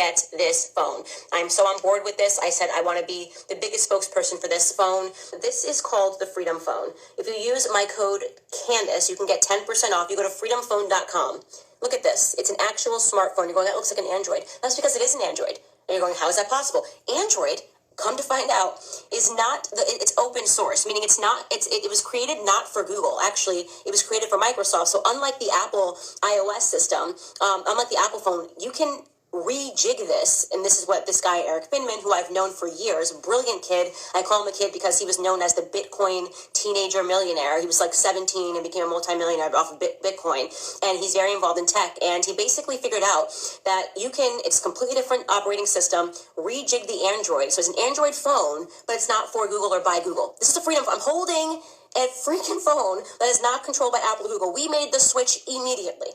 get this phone. I'm so on board with this. I said I want to be the biggest spokesperson for this phone. This is called the Freedom Phone. If you use my code Candace, you can get 10% off. You go to freedomphone.com. Look at this. It's an actual smartphone. You're going, that looks like an Android. That's because it is an Android. And you're going, how is that possible? Android, come to find out, is not, it's open source, meaning it's not, it was created not for Google. Actually, it was created for Microsoft. So unlike the Apple iOS system, unlike the Apple phone, you can rejig this, and this is what this guy Eric Finman, who I've known for years, brilliant kid. I call him a kid because he was known as the Bitcoin teenager millionaire. He was like 17 and became a multimillionaire off of Bitcoin, and he's very involved in tech. And he basically figured out that you can, it's a completely different operating system, rejig the Android. So it's an Android phone, but it's not for Google or by Google. This is a Freedom. I'm holding a freaking phone that is not controlled by Apple or Google. We made the switch immediately.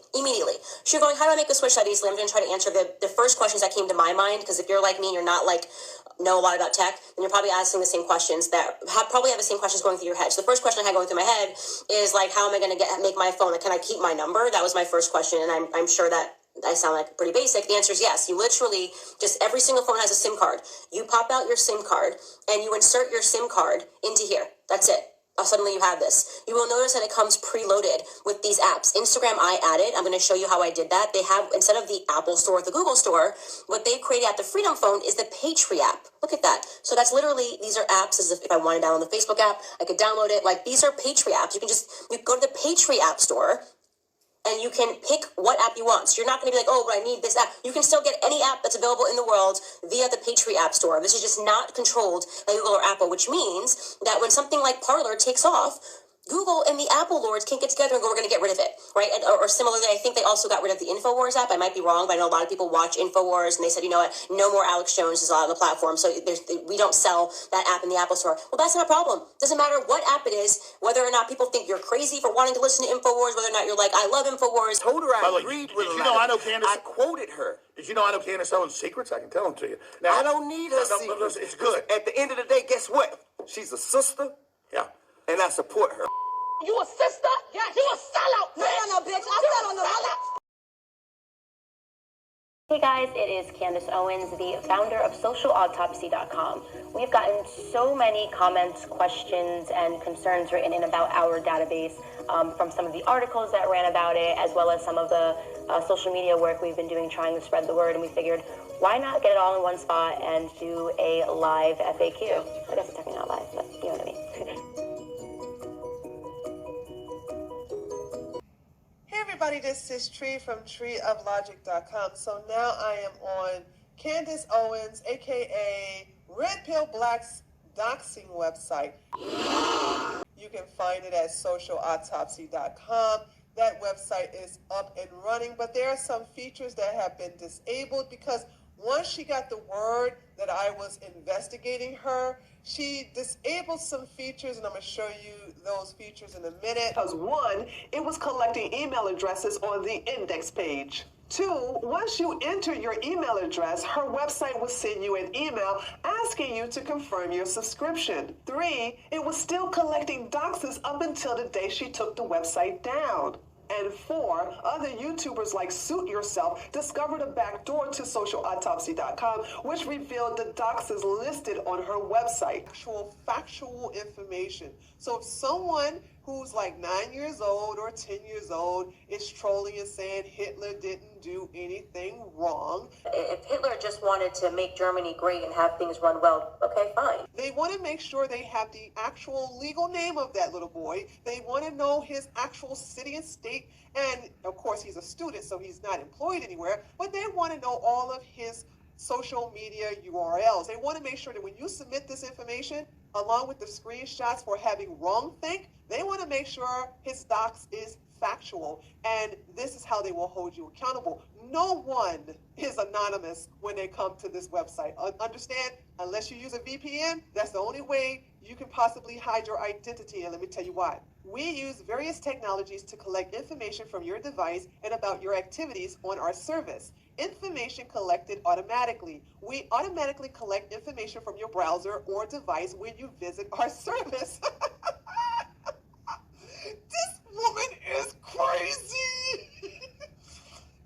So you're going, how do I make the switch that easily? I'm going to try to answer the first questions that came to my mind, because if you're like me and you're not know a lot about tech, then you're probably asking the same questions that probably have the same questions going through your head. So the first question I had going through my head is how am I going to make my phone? Can I keep my number? That was my first question, and I'm sure that I sound like pretty basic. The answer is yes. You literally every single phone has a SIM card. You pop out your SIM card and you insert your SIM card into here. That's it. Suddenly you have this. You will notice that it comes preloaded with these apps. Instagram I added. I'm going to show you how I did that. They have, instead of the Apple Store or the Google Store, what they've created at the Freedom Phone is the Patriot app. Look at that. So that's literally, these are apps, as if I wanted to download the Facebook app, I could download it. These are Patriot apps. You go to the Patriot app store, and you can pick what app you want. So you're not going to be like, oh, but I need this app. You can still get any app that's available in the world via the Patriot App Store. This is just not controlled by Google or Apple, which means that when something like Parler takes off, Google and the Apple lords can't get together and go, we're going to get rid of it, right? Or similarly, I think they also got rid of the InfoWars app. I might be wrong, but I know a lot of people watch InfoWars, and they said, you know what, no more Alex Jones is on the platform, so we don't sell that app in the Apple Store. Well, that's not a problem. Doesn't matter what app it is, whether or not people think you're crazy for wanting to listen to InfoWars, whether or not you're like, I love InfoWars. Told her I agreed with her. Did you know I know Candace? I quoted her. Did you know I know Candace Owens' secrets? I can tell them to you. Now, I don't need her secrets. It's good. At the end of the day, guess what? She's a sister. Yeah. And I support her. You a sister? Yes. You a sellout, bitch. No, bitch. I sell on the Hey guys, it is Candace Owens, the founder of socialautopsy.com. We've gotten so many comments, questions, and concerns written in about our database from some of the articles that ran about it, as well as some of the social media work we've been doing trying to spread the word, and we figured, why not get it all in one spot and do a live FAQ? I guess it's technically not live, but you know what I mean. Hey everybody, this is Tree from treeoflogic.com. So now I am on Candace Owens, aka Red Pill Black's doxing website. You can find it at socialautopsy.com. That website is up and running, but there are some features that have been disabled because once she got the word that I was investigating her, she disabled some features, and I'm going to show you those features in a minute. Because one, it was collecting email addresses on the index page. Two, once you enter your email address, her website will send you an email asking you to confirm your subscription. Three, it was still collecting doxes up until the day she took the website down. And four, other YouTubers like Suit Yourself discovered a backdoor to socialautopsy.com, which revealed the doxes listed on her website. Actual factual information. So if someone who's like 9 years old or 10 years old is trolling and saying Hitler didn't do anything wrong. If Hitler just wanted to make Germany great and have things run well, okay, fine. They want to make sure they have the actual legal name of that little boy. They want to know his actual city and state. And of course, he's a student, so he's not employed anywhere. But they want to know all of his social media URLs. They want to make sure that when you submit this information, along with the screenshots for having wrongthink, they want to make sure his docs is factual. And this is how they will hold you accountable. No one is anonymous when they come to this website. Understand? Unless you use a VPN, that's the only way you can possibly hide your identity. And let me tell you why. We use various technologies to collect information from your device and about your activities on our service. Information collected automatically. We automatically collect information from your browser or device when you visit our service. This woman is crazy.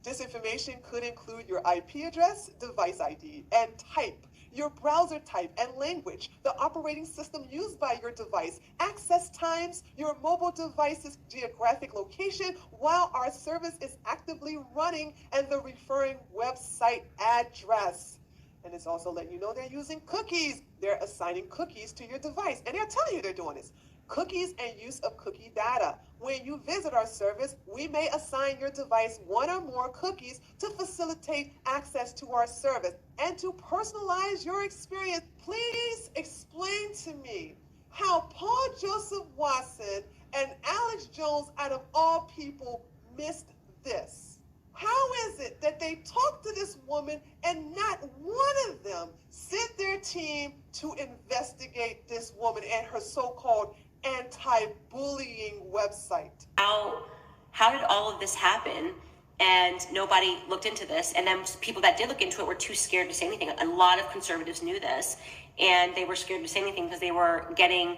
This information information could include your IP address, device ID, and type, your browser type and language, the operating system used by your device, access times, your mobile device's geographic location while our service is actively running, and the referring website address. And it's also letting you know they're using cookies. They're assigning cookies to your device, and they're telling you they're doing this. Cookies and use of cookie data. When you visit our service, we may assign your device one or more cookies to facilitate access to our service and to personalize your experience. Please explain to me how Paul Joseph Watson and Alex Jones, out of all people, missed this. How is it that they talked to this woman and not one of them sent their team to investigate this woman and her so-called anti-bullying website? How did all of this happen and nobody looked into this? And then people that did look into it were too scared to say anything. A lot of conservatives knew this, and they were scared to say anything because they were getting,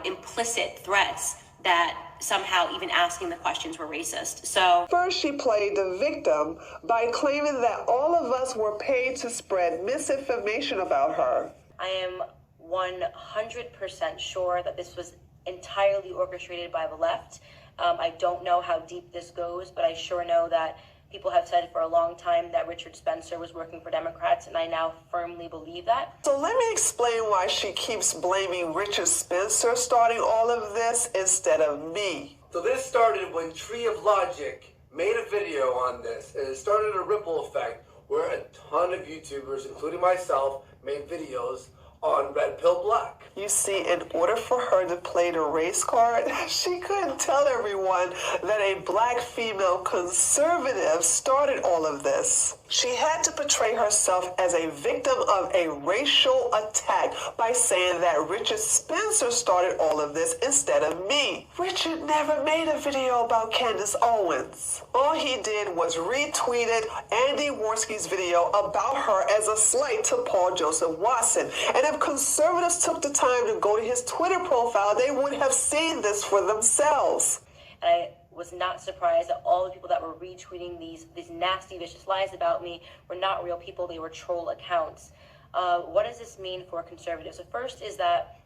implicit threats that somehow even asking the questions were racist. So First, she played the victim by claiming that all of us were paid to spread misinformation about her. I am 100% sure that this was entirely orchestrated by the left. I don't know how deep this goes, but I sure know that people have said for a long time that Richard Spencer was working for Democrats, and I now firmly believe that. So let me explain why she keeps blaming Richard Spencer starting all of this instead of me. So this started when Tree of Logic made a video on this, and it started a ripple effect where a ton of YouTubers, including myself, made videos on Red Pill Black. You see, in order for her to play the race card, she couldn't tell everyone that a black female conservative started all of this. She had to portray herself as a victim of a racial attack by saying that Richard Spencer started all of this instead of me. Richard never made a video about Candace Owens. All he did was retweeted Andy Worski's video about her as a slight to Paul Joseph Watson. And if conservatives took the time to go to his Twitter profile, they would have seen this for themselves. And I was not surprised that all the people that were retweeting these nasty, vicious lies about me were not real people. They were troll accounts. What does this mean for conservatives? The first is that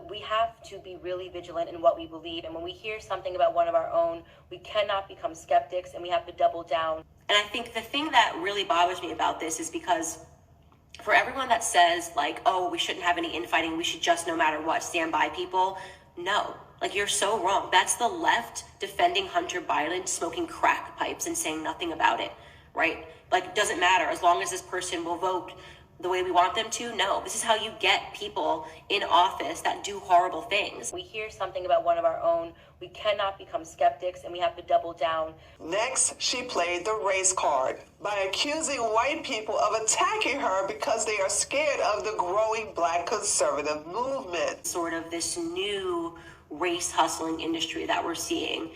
we have to be really vigilant in what we believe. And when we hear something about one of our own, we cannot become skeptics, and we have to double down. And I think the thing that really bothers me about this is because for everyone that says, like, oh, we shouldn't have any infighting, we should just, no matter what, stand by people. No, like, you're so wrong. That's the left defending Hunter Biden smoking crack pipes and saying nothing about it, right? Like, it doesn't matter as long as this person will vote the way we want them to. No, this is how you get people in office that do horrible things. We hear something about one of our own, we cannot become skeptics, and we have to double down. Next, she played the race card by accusing white people of attacking her because they are scared of the growing black conservative movement. Sort of this new race hustling industry that we're seeing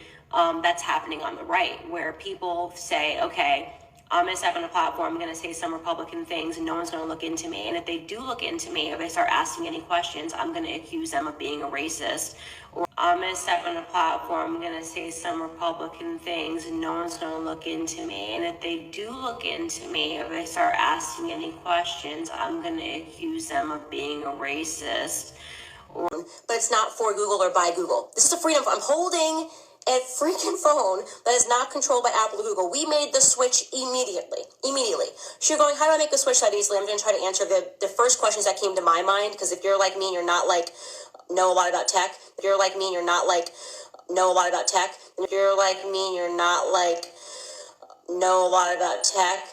that's happening on the right, where people say, okay, I'm going to step on a platform, I'm going to say some Republican things, and no one's going to look into me. And if they do look into me, if they start asking any questions, I'm going to accuse them of being a racist. Or I'm going to step on a platform, I'm going to say some Republican things, and no one's going to look into me. And if they do look into me, if they start asking any questions, I'm going to accuse them of being a racist. But it's not for Google or by Google. This is a freedom. I'm holding a freaking phone that is not controlled by Apple or Google. We made the switch immediately. She's going, how do I make the switch that easily? I'm going to try to answer the first questions that came to my mind, because if you're like me and you're not like know a lot about tech, if you're like me and you're not like know a lot about tech, if you're like me and you're not like know a lot about tech,